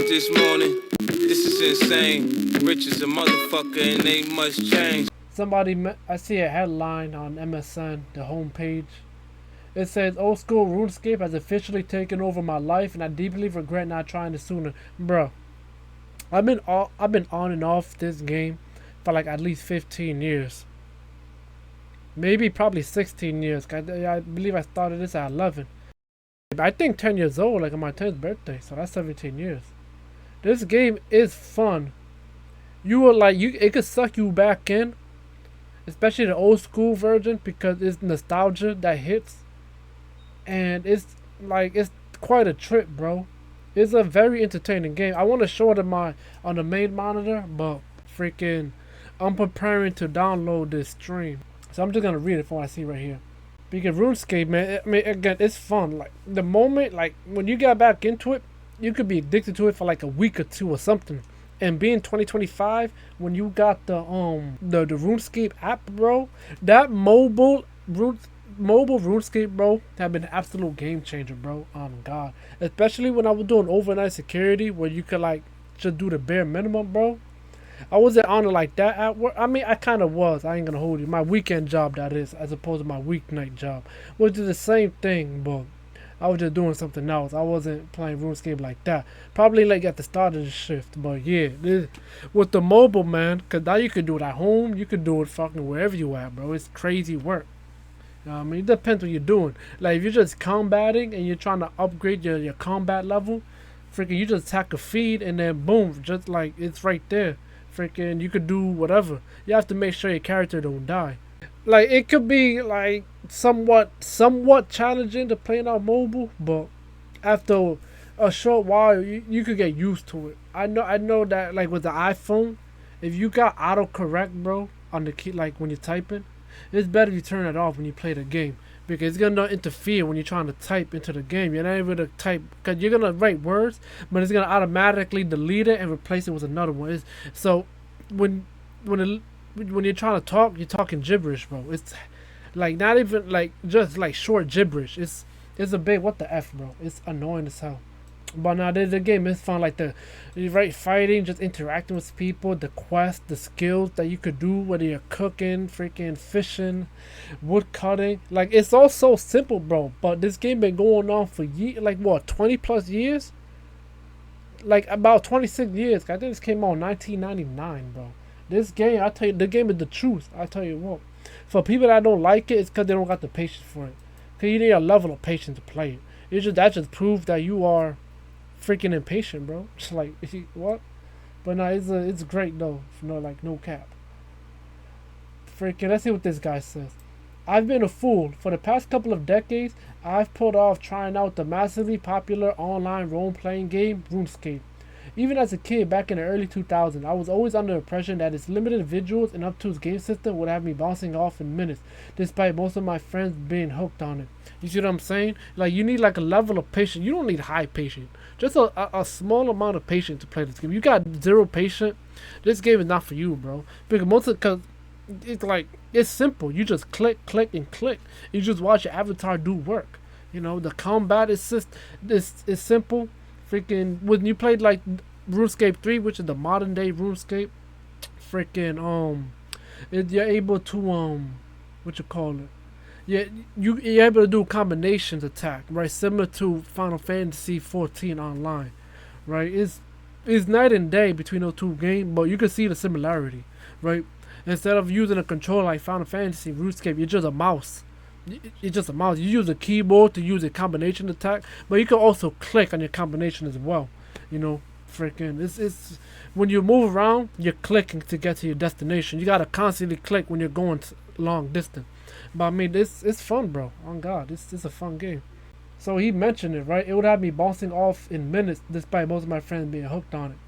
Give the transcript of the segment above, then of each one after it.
this morning. This is insane. Rich as a motherfucker and ain't much change. I see a headline on MSN, the homepage. It says, "Old school RuneScape has officially taken over my life, and I deeply regret not trying it sooner." Bro, I've been on and off this game for like at least 15 years. Maybe probably 16 years. I believe I started this at 11. I think 10 years old, like on my 10th birthday, so that's 17 years. This game is fun. It could suck you back in, especially the old school version, because it's nostalgia that hits, and it's quite a trip, bro. It's a very entertaining game. I want to show it on the main monitor, but freaking, I'm preparing to download this stream, so I'm just gonna read it from what I see right here. Because RuneScape, man, I mean, again, it's fun. Like the moment, like when you get back into it, you could be addicted to it for like a week or two or something. And being 2025, when you got the RuneScape app, bro, that mobile RuneScape, bro, have been an absolute game changer, bro. Oh my god, especially when I was doing overnight security, where you could like just do the bare minimum, bro. I wasn't on it like that at work. I mean, I kind of was. I ain't gonna hold you. My weekend job, that is, as opposed to my weeknight job, which is the same thing, but I was just doing something else. I wasn't playing RuneScape like that. Probably like at the start of the shift, but yeah, with the mobile, man, because now you can do it at home. You can do it fucking wherever you at, bro. It's crazy work. You know what I mean, it depends what you're doing. Like if you're just combating and you're trying to upgrade your combat level, freaking, you just attack a feed and then boom, just like it's right there. Freaking, you could do whatever. You have to make sure your character don't die. Like it could be like somewhat challenging to play on mobile, but after a short while, you could get used to it. I know that like with the iPhone, if you got autocorrect, bro, on the key, like when you're typing, it's better you turn it off when you play the game, because it's gonna interfere when you're trying to type into the game. You're not able to type because you're gonna write words, but it's gonna automatically delete it and replace it with another one. So when you're trying to talk, you're talking gibberish, bro. It's like not even like just like short gibberish. It's a big what the f, bro. It's annoying as hell. But now the game is fun, like fighting, just interacting with people, the quest, the skills that you could do, whether you're cooking, freaking fishing, wood cutting. Like it's all so simple, bro. But this game been going on for like what, 20 plus years? Like about 26 years. I think this came out in 1999, bro. This game, I tell you, the game is the truth. I tell you what. For people that don't like it, it's because they don't got the patience for it. Because you need a level of patience to play it. That just proves that you are freaking impatient, bro. Just like what? But no, it's great though. No cap. Freaking, let's see what this guy says. "I've been a fool. For the past couple of decades, I've put off trying out the massively popular online role-playing game RuneScape. Even as a kid back in the early 2000s, I was always under the impression that its limited visuals and obtuse game system would have me bouncing off in minutes, despite most of my friends being hooked on it." You see what I'm saying? Like you need like a level of patience. You don't need high patience. Just a small amount of patience to play this game. You got zero patience, this game is not for you, bro. Because it's like it's simple. You just click, and click. You just watch your avatar do work. You know, the combat is simple. Freaking, when you played like RuneScape 3, which is the modern day RuneScape, freaking you're able to what you call it? Yeah, you're able to do combinations attack, right? Similar to Final Fantasy 14 online, right? It's night and day between those two games, but you can see the similarity, right? Instead of using a controller like Final Fantasy, RuneScape, you're just a mouse. It's just a mouse. You use a keyboard to use a combination attack, but you can also click on your combination as well. You know, freaking, it's when you move around, you're clicking to get to your destination. You gotta constantly click when you're going long distance. But I mean, it's fun, bro. On God, it's a fun game. So he mentioned it, right? It would have me bouncing off in minutes, despite most of my friends being hooked on it.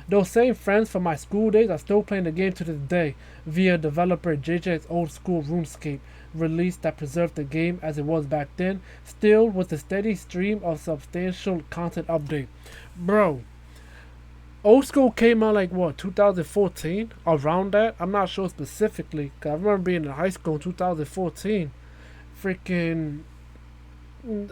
Those same friends from my school days are still playing the game to this day via developer JJ's old school RuneScape release that preserved the game as it was back then, still with a steady stream of substantial content update. Bro, old school came out like what, 2014? Around that? I'm not sure specifically, because I remember being in high school in 2014. Freaking,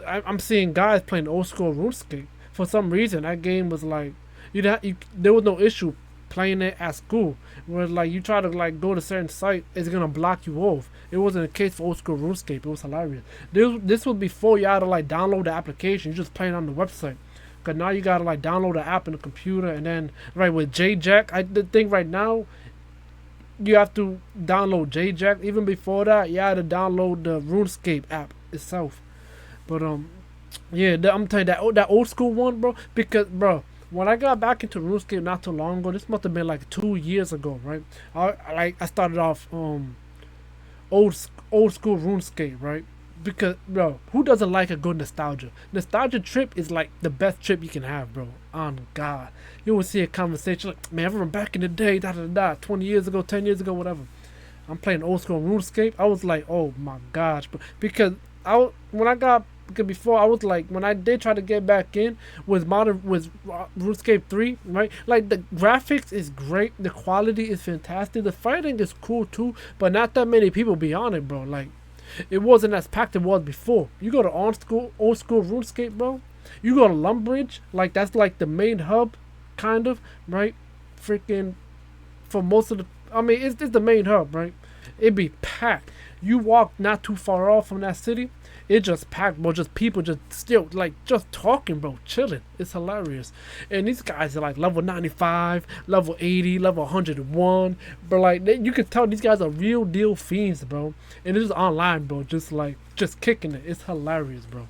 I'm seeing guys playing old school RuneScape. For some reason, that game was like, There was no issue playing it at school. Where like you try to like go to certain site, it's gonna block you off. It wasn't a case for old school RuneScape. It was hilarious. This was before you had to like download the application. You just play it on the website. Cause now you gotta like download the app in the computer, and then right with JJack, I think right now you have to download JJack. Even before that, you had to download the RuneScape app itself. But yeah, I'm telling you that old school one, bro. Because bro, when I got back into RuneScape not too long ago, this must have been like 2 years ago, right? I started off old school RuneScape, right? Because bro, who doesn't like a good nostalgia? Nostalgia trip is like the best trip you can have, bro. On God, you will see a conversation like, man, I remember back in the day, 20 years ago, 10 years ago, whatever. I'm playing old school RuneScape. I was like, oh my gosh, but because when I got because before I was like when I did try to get back in with RuneScape 3, right? Like the graphics is great, the quality is fantastic, the fighting is cool too, but not that many people be on it, bro. Like it wasn't as packed as it was before. You go to old school RuneScape, bro. You go to Lumbridge, like that's like the main hub, kind of, right? Freaking for most of the, I mean, it's the main hub, right? It be packed. You walk not too far off from that city, it just packed, bro. Just people just still like just talking, bro, chilling. It's hilarious. And these guys are like level 95, level 80, level 101, but like you can tell these guys are real deal fiends, bro. And it's online, bro. Just kicking it. It's hilarious, bro.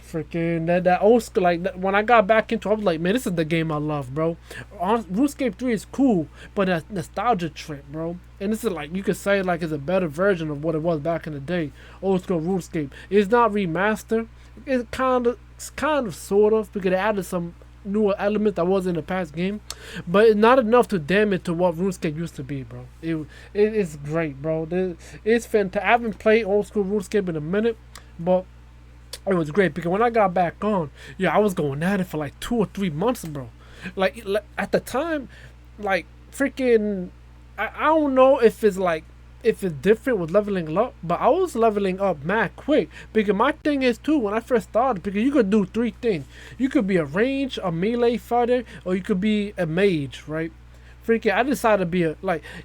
Freaking that old school, like when I got back into it, I was like, man, this is the game I love, bro. RuneScape 3 is cool, but that nostalgia trip, bro. And this is like you could say like it's a better version of what it was back in the day. Old school RuneScape. It's not remastered. It's kind of sort of because they added some newer elements that was in the past game, but it's not enough to damage to what RuneScape used to be, bro. It's great, bro. It's fantastic. I haven't played old school RuneScape in a minute, but it was great because when I got back on, yeah, I was going at it for like 2 or 3 months, bro. Like at the time, like freaking, I don't know if it's different with leveling up, but I was leveling up mad quick because my thing is too when I first started because you could do 3 things. You could be a range, a melee fighter, or you could be a mage, right? Freaking, I decided to be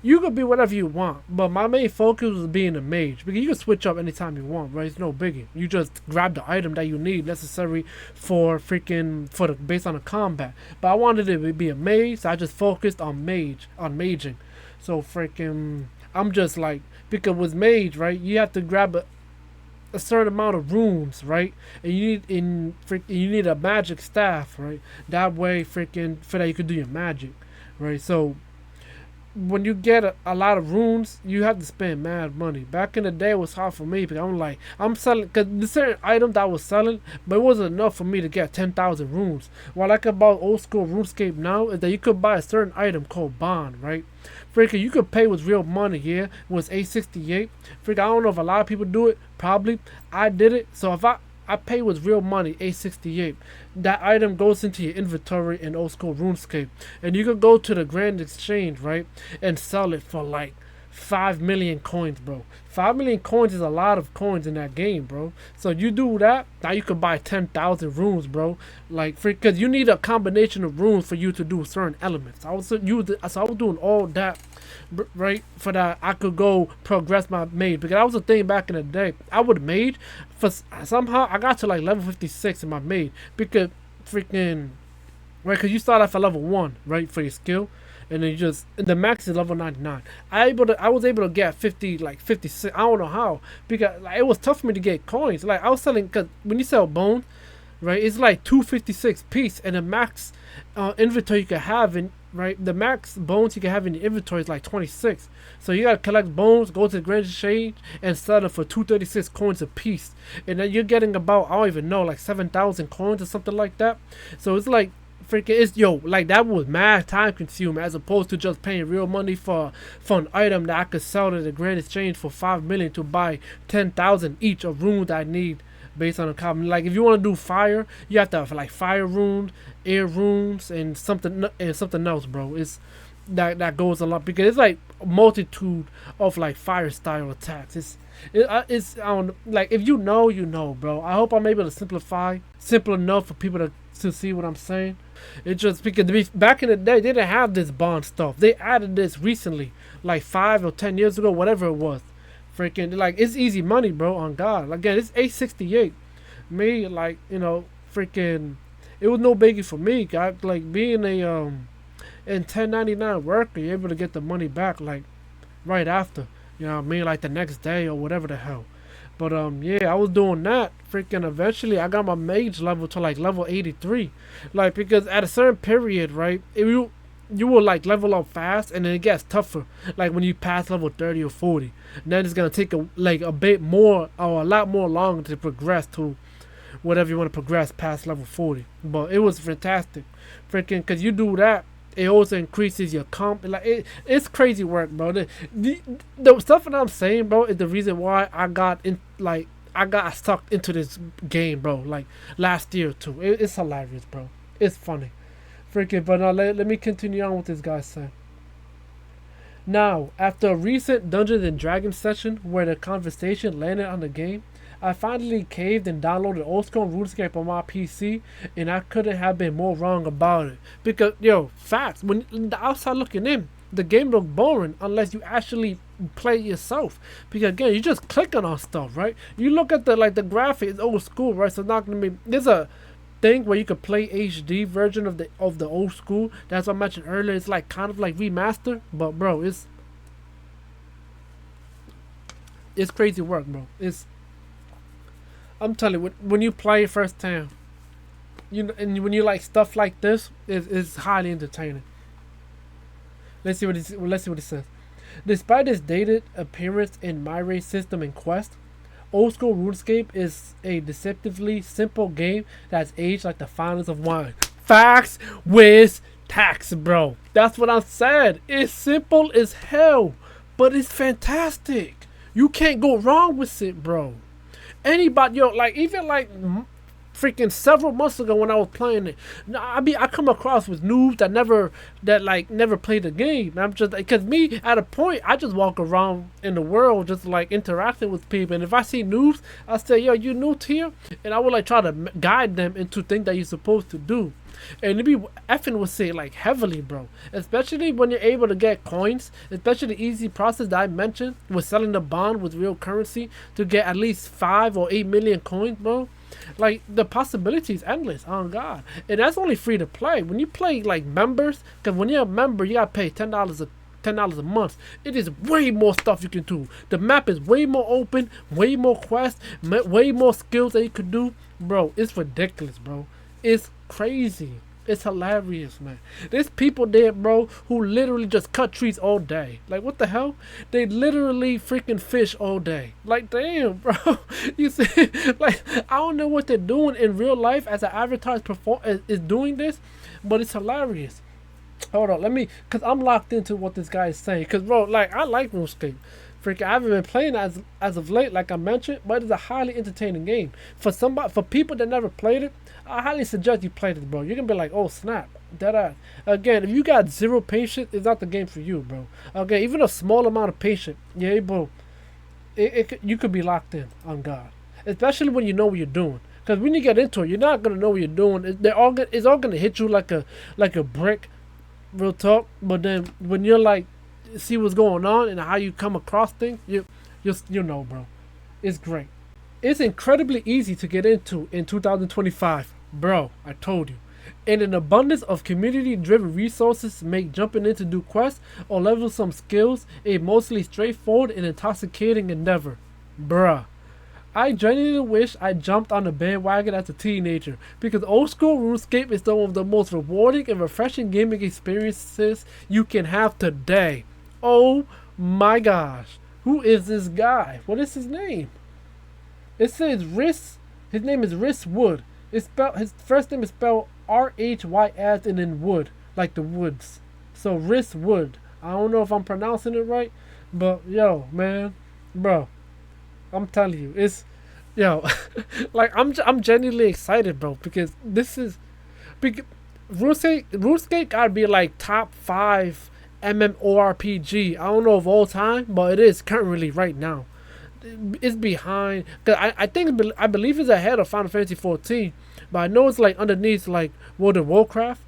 you could be whatever you want, but my main focus was being a mage because you can switch up anytime you want, right? It's no biggie. You just grab the item that you need necessary based on the combat. But I wanted it to be a mage, so I just focused on maging. So freaking, I'm just like because with mage, right? You have to grab a certain amount of runes, right? And you need a magic staff, right? That way, freaking, for that you could do your magic. Right, so when you get a lot of runes, you have to spend mad money. Back in the day, it was hard for me because I'm selling because the certain item that I was selling, but it wasn't enough for me to get 10,000 runes. What I like about old school RuneScape now is that you could buy a certain item called bond, right? Freaking, you could pay with real money here. It was 868. Freaking, I don't know if a lot of people do it. Probably, I did it. So if I pay with real money, 868. That item goes into your inventory in old school RuneScape. And you can go to the Grand Exchange, right? And sell it for like 5 million coins, bro. 5 million coins is a lot of coins in that game, bro. So you do that, now you can buy 10,000 runes, bro. Like, because you need a combination of runes for you to do certain elements. I was doing all that, right? For that, I could go progress my mage. Because that was the thing back in the day. I would mage, somehow I got to like level 56 in my mage. Because freaking, right? Because you start off at level 1, right? For your skill. And then the max is level 99. I was able to get 56. I don't know how because like, it was tough for me to get coins. Like I was selling because when you sell bones, right, it's like 256 piece, and the max inventory you can have the max bones you can have in the inventory is like 26. So you gotta collect bones, go to the Grand Exchange, and sell it for 236 coins a piece, and then you're getting about I don't even know like 7,000 coins or something like that. So it's like. Like that was mad time consuming as opposed to just paying real money for an item that I could sell to the Grand Exchange for 5 million to buy 10,000 each of runes I need based on a common. Like if you want to do fire, you have to have like fire runes, air runes, and something else, bro. that goes along because it's like a multitude of like fire style attacks. It's I don't like if you know you know, bro. I hope I'm able to simple enough for people to see what I'm saying. It just because back in the day they didn't have this bond stuff. They added this recently, like 5 or 10 years ago, whatever it was. Freaking like it's easy money, bro. On God, again, it's 868. Me like freaking, it was no biggie for me. God, like being a in 1099 worker, you're able to get the money back like right after. You know what I mean? Like the next day or whatever the hell. But yeah, I was doing that. Freaking eventually I got my mage level to like level 83. Like because at a certain period, right? If you will like level up fast and then it gets tougher. Like when you pass level 30 or 40. And then it's gonna take a bit more or a lot more longer to progress to whatever you want to progress past level 40. But it was fantastic. Freaking cause you do that, it also increases your comp. Like it's crazy work, bro. The stuff that I'm saying, bro, is the reason why I got sucked into this game, bro. Like last year too. It's hilarious, bro. It's funny, freaking. But now let me continue on with this guy saying. Now, after a recent Dungeons and Dragons session where the conversation landed on the game, I finally caved and downloaded old school RuneScape on my PC, and I couldn't have been more wrong about it. Because, facts, when the outside looking in, the game looked boring unless you actually play it yourself. Because again, you're just clicking on stuff, right? You look at the graphics, it's old school, right? So it's not gonna be. There's a thing where you could play HD version of the old school. That's what I mentioned earlier. It's like kind of like remaster, but bro, it's crazy work, bro. I'm telling you, when you play it first time, and when you like stuff like this, it's highly entertaining. Let's see what it says. Despite its dated appearance in my race system and quest, old school RuneScape is a deceptively simple game that's aged like the finest of wine. Facts with tax, bro. That's what I said. It's simple as hell, but it's fantastic. You can't go wrong with it, bro. Anybody, even freaking several months ago when I was playing it, I come across with noobs that never played the game. And I'm just because me at a point I just walk around in the world just like interacting with people, and if I see noobs, I say, yo, you new here, and I would try to guide them into things that you're supposed to do. And it be effing with it like heavily, bro. Especially when you're able to get coins. Especially the easy process that I mentioned with selling the bond with real currency to get at least 5 or 8 million coins, bro. Like the possibility is endless. Oh God, and that's only free to play. When you play like members, because when you're a member, you gotta pay $10 a month. It is way more stuff you can do. The map is way more open, way more quests, way more skills that you could do, bro. It's ridiculous, bro. It's crazy. It's hilarious, man. There's people there, bro, who literally just cut trees all day. Like, what the hell? They literally freaking fish all day. Like, damn, bro. You see, like, I don't know what they're doing in real life as an advertised is doing this, but it's hilarious. Hold on, because I'm locked into what this guy is saying. Because, bro, like, I like RuneScape. Freaking, I haven't been playing as of late, like I mentioned, but it's a highly entertaining game. For people that never played it, I highly suggest you play this, bro. You're gonna be like, oh snap, deadass. Again, if you got zero patience, it's not the game for you, bro. Okay, even a small amount of patience, yeah, bro, you could be locked in on God, especially when you know what you're doing. Because when you get into it, you're not gonna know what you're doing. It's all gonna hit you like a brick, real talk. But then when you're like, see what's going on and how you come across things, you know, bro. It's great. It's incredibly easy to get into in 2025, bro. I told you. And an abundance of community-driven resources make jumping in to do quests or level some skills a mostly straightforward and intoxicating endeavor, bruh. I genuinely wish I jumped on the bandwagon as a teenager because old school RuneScape is one of the most rewarding and refreshing gaming experiences you can have today. Oh my gosh. Who is this guy? What is his name? It says his name is Rhys Wood. His first name is spelled RHYS and then Wood, like the woods. So Rhys Wood. I don't know if I'm pronouncing it right, but yo, man, bro, I'm telling you, it's like I'm genuinely excited, bro, because this is RuneScape gotta be like top 5 MMORPG. I don't know of all time, but it is currently right now. It's behind, cause I believe it's ahead of Final Fantasy 14, but I know it's like underneath like World of Warcraft,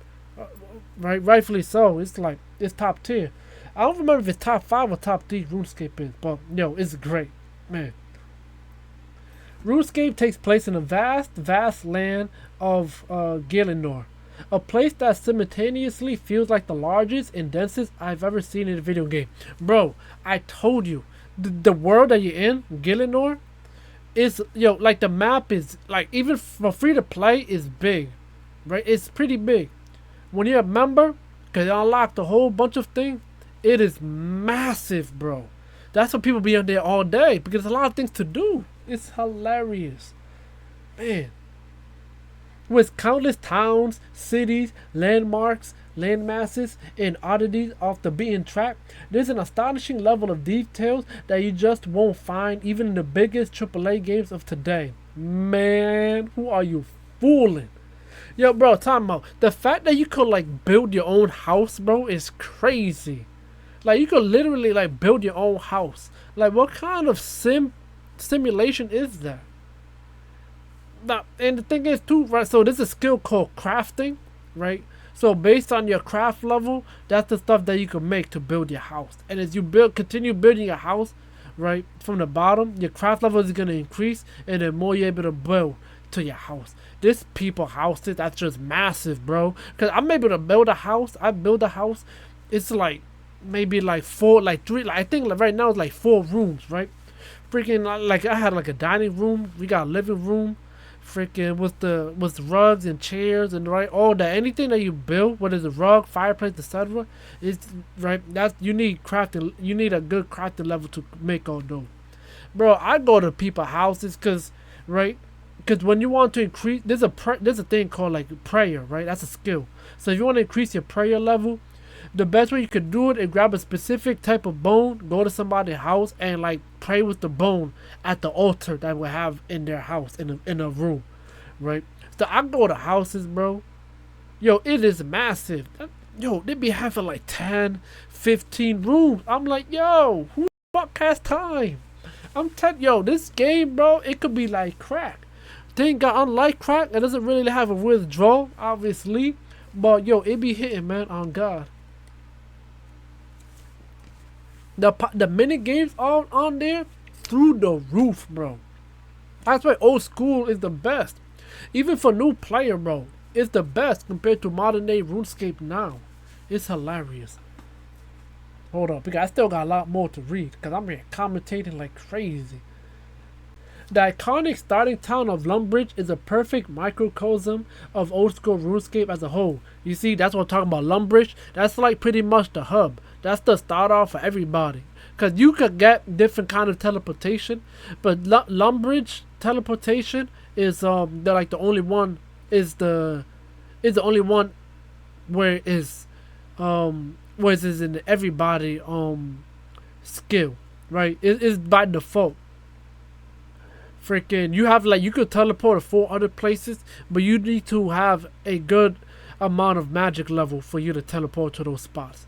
right? Rightfully so. It's like it's top tier. I don't remember if it's top 5 or top 3 RuneScape is, but yo, it's great, man. RuneScape takes place in a vast land of Gielinor, a place that simultaneously feels like the largest and densest I've ever seen in a video game. Bro, I told you, the world that you're in, Gielinor, is like the map is like even for free to play is big, right? It's pretty big. When you're a member, cause it unlocked a whole bunch of things, it is massive, bro. That's why people be on there all day because there's a lot of things to do. It's hilarious, man. With countless towns, cities, landmarks, landmasses, and oddities off the beaten track, there's an astonishing level of details that you just won't find even in the biggest AAA games of today. Man, who are you fooling? Yo, bro, talking about the fact that you could like build your own house, bro, is crazy. Like you could literally like build your own house. Like what kind of simulation is that? Now, and the thing is too, right? So there's a skill called crafting, right? So based on your craft level, that's the stuff that you can make to build your house. And as you continue building your house, right, from the bottom, your craft level is gonna increase, and the more you're able to build to your house. This people houses, that's just massive, bro. Cause I'm able to build a house. I build a house. It's like maybe like 4, like 3. Like I think like right now it's like 4 rooms, right? Freaking like I had like a dining room. We got a living room. Freaking with rugs and chairs and right all that anything that you build, whether it's a rug, fireplace, etc. Is right. That's you need crafting. You need a good crafting level to make all those. Bro, I go to people houses because right. Because when you want to increase, there's a thing called like prayer, right? That's a skill. So if you want to increase your prayer level, the best way you could do it is grab a specific type of bone, go to somebody's house, and like pray with the bone at the altar that we have in their house in a room, right? So I go to houses, bro. Yo, it is massive. Yo, they be having like 10, 15 rooms. I'm like, yo, who the fuck has time? I'm telling yo, this game, bro, it could be like crack. Thing got unlike crack, it doesn't really have a withdrawal, obviously, but yo, it be hitting, man. On God, the mini games on there through the roof, bro. That's why old school is the best, even for new player, bro. It's the best compared to modern day RuneScape now. It's hilarious. Hold up, because I still got a lot more to read, because I'm here commentating like crazy. The iconic starting town of Lumbridge is a perfect microcosm of old school RuneScape as a whole. You see, that's what I'm talking about. Lumbridge, that's like pretty much the hub. That's the start off for everybody. Because you could get different kind of teleportation, but Lumbridge teleportation is they're like the only one is the only one where is in everybody skill, right? It is by default. Freaking, you have like you could teleport to 4 other places, but you need to have a good amount of magic level for you to teleport to those spots.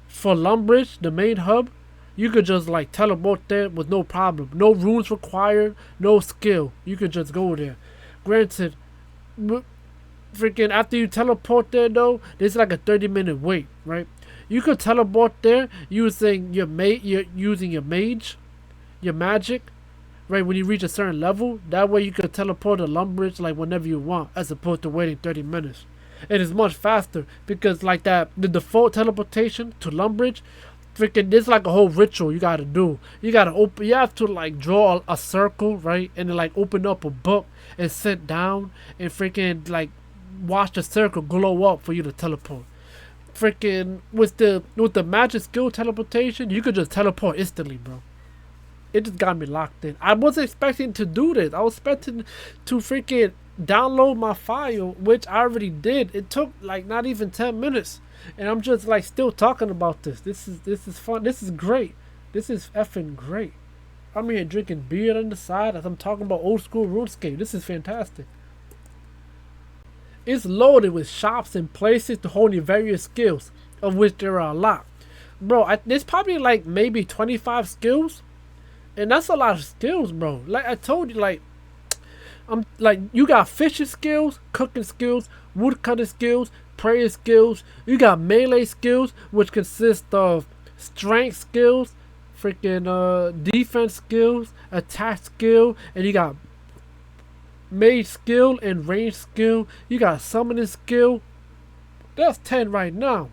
For Lumbridge, the main hub, you could just like teleport there with no problem. No runes required, no skill. You could just go there. Granted, freaking after you teleport there though, there's like a 30-minute wait, right? You could teleport there using your using your mage, your magic. Right, when you reach a certain level, that way you can teleport to Lumbridge like whenever you want, as opposed to waiting 30 minutes. It is much faster because like that, the default teleportation to Lumbridge, freaking, there's like a whole ritual you gotta do. You have to like draw a circle, right, and then like open up a book and sit down and freaking like watch the circle glow up for you to teleport. Freaking with the magic skill teleportation, you could just teleport instantly, bro. It just got me locked in. I wasn't expecting to do this. I was expecting to freaking download my file, which I already did. It took like not even 10 minutes. And I'm just like still talking about this. This is fun. This is great. This is effing great. I'm here drinking beer on the side as I'm talking about old school RuneScape. This is fantastic. It's loaded with shops and places to hone your various skills, of which there are a lot. bro. There's probably like maybe 25 skills, and that's a lot of skills, bro. Like I told you, like I'm like you got fishing skills, cooking skills, woodcutting skills, prayer skills. You got melee skills, which consist of strength skills, freaking defense skills, attack skill, and you got mage skill and range skill. You got summoning skill. That's 10 right now.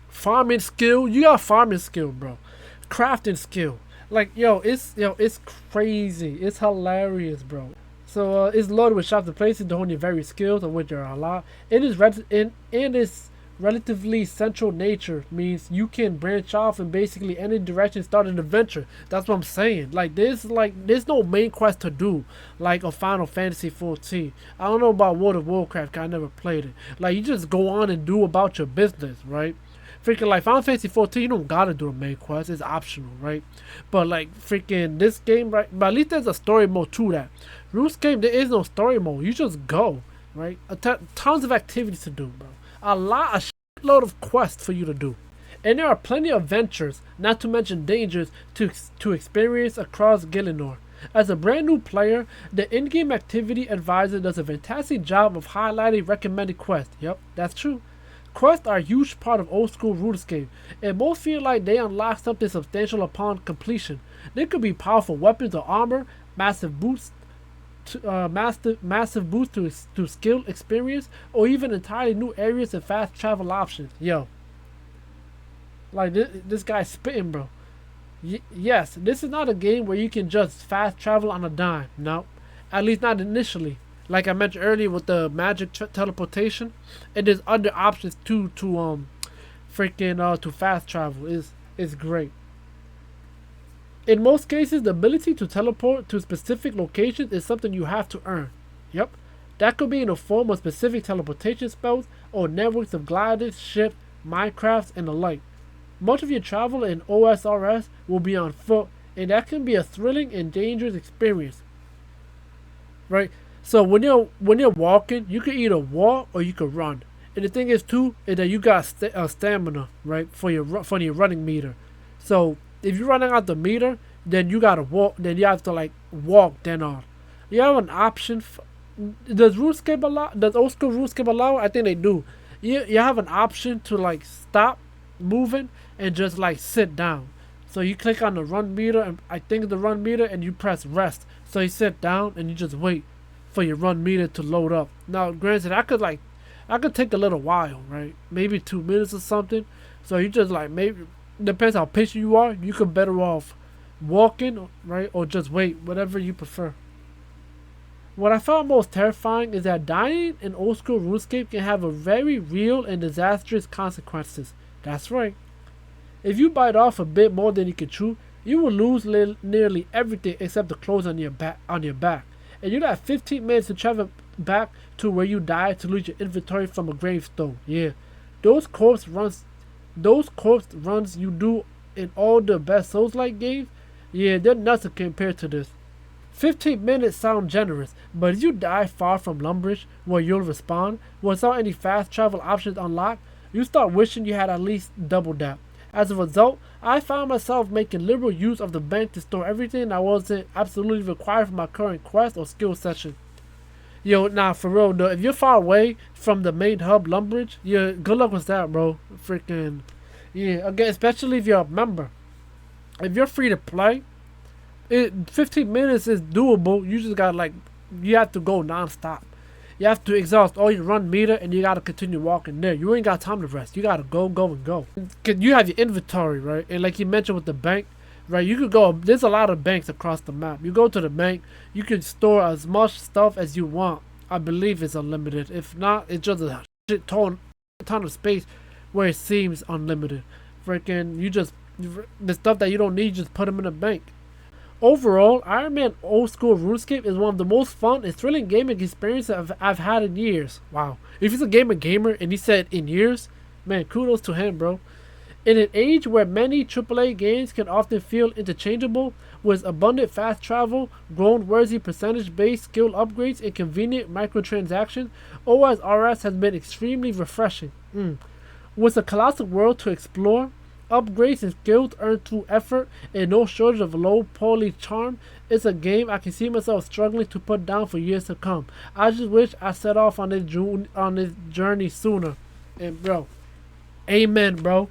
Farming skill. You got farming skill, bro. Crafting skill. Like it's crazy. It's hilarious, bro. So it's loaded with shops and places to hone your various skills, of which there are a lot. It is in its relatively central nature means you can branch off in basically any direction, start an adventure. That's what I'm saying. There's no main quest to do like a Final Fantasy 14. I don't know about World of Warcraft 'cause I never played it. Like you just go on and do about your business, right? Freaking like Final Fantasy 14, you don't gotta do a main quest. It's optional, right? But like freaking this game, right? But at least there's a story mode to that. RuneScape, there is no story mode. You just go, right? Tons of activities to do, bro. A shitload of quests for you to do. And there are plenty of ventures, not to mention dangers, to experience across Gielinor. As a brand new player, the in-game activity advisor does a fantastic job of highlighting recommended quests. Yep, that's true. Quests are a huge part of old school RuneScape, and most feel like they unlock something substantial upon completion. They could be powerful weapons or armor, massive boosts massive boost to skill experience, or even entirely new areas and fast travel options. Yo, like this guy's spitting, bro. Yes, this is not a game where you can just fast travel on a dime. No, at least not initially. Like I mentioned earlier with the magic teleportation, and there's other options too to to fast travel is great. In most cases, the ability to teleport to specific locations is something you have to earn. Yep. That could be in the form of specific teleportation spells or networks of gliders, ships, minecrafts, and the like. Much of your travel in OSRS will be on foot, and that can be a thrilling and dangerous experience. Right? So when you're walking, you can either walk or you can run. And the thing is too is that you got stamina, right, for your running meter. So if you're running out the meter, then you gotta walk. Then you have to like walk. Then on, you have an option. Does RuneScape allow? Does old school RuneScape allow? I think they do. You have an option to like stop moving and just like sit down. So you click on the run meter, and I think it's the run meter, and you press rest. So you sit down and you just wait for your run meter to load up. Now, granted, I could take a little while, right? Maybe 2 minutes or something. So you just like maybe. Depends how patient you are. You could better off walking, right, or just wait, whatever you prefer. What I found most terrifying is that dying in old school RuneScape can have a very real and disastrous consequences. That's right. If you bite off a bit more than you can chew, you will lose nearly everything except the clothes on your back. And you got 15 minutes to travel back to where you died to loot your inventory from a gravestone. Yeah, those corpse runs you do in all the best Souls-like games, yeah, they're nothing compared to this. 15 minutes sound generous, but if you die far from Lumbridge, where you'll respawn, without any fast travel options unlocked, you start wishing you had at least double that. As a result, I found myself making liberal use of the bank to store everything that wasn't absolutely required for my current quest or skill session. Yo, nah, for real though, if you're far away from the main hub, Lumbridge, yeah, good luck with that, bro. Freaking, yeah, again, especially if you're a member. If you're free to play, 15 minutes is doable. You just gotta you have to go non-stop. You have to exhaust all your run meter, and you gotta continue walking there. You ain't got time to rest. You gotta go, and go. You have your inventory, right? And like you mentioned with the bank, right, you could go, there's a lot of banks across the map. You go to the bank, you can store as much stuff as you want. I believe it's unlimited. If not, it's just a ton of space where it seems unlimited. Freaking, the stuff that you don't need, just put them in the bank. Overall, Iron Man Old School RuneScape is one of the most fun and thrilling gaming experiences I've had in years. Wow. If he's a gamer and he said in years, man, kudos to him, bro. In an age where many AAA games can often feel interchangeable, with abundant fast travel, grown-worthy percentage-based skill upgrades, and convenient microtransactions, OSRS has been extremely refreshing. With a colossal world to explore, upgrades and skills earned through effort and no shortage of low poly charm. It's a game I can see myself struggling to put down for years to come. I just wish I set off on this journey sooner. And bro, amen, bro.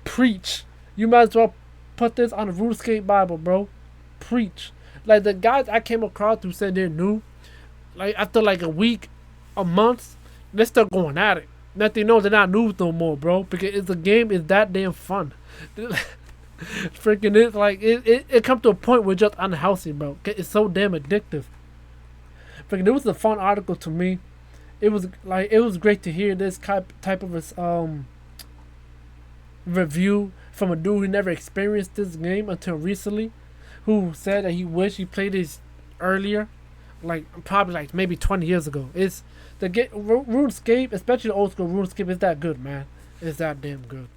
Preach. You might as well put this on the RuneScape Bible, bro. Preach. Like the guys I came across who said they're new, like after like a week, a month, they're still going at it. That they know they're not new no more, bro. Because the game is that damn fun. Freaking it's like it comes to a point where it's just unhealthy, bro. It's so damn addictive. Freaking it was a fun article to me. It was great to hear this type of review from a dude who never experienced this game until recently, who said that he wished he played this earlier, like probably like maybe 20 years ago. It's the RuneScape, especially the old school RuneScape, is that good, man. It's that damn good.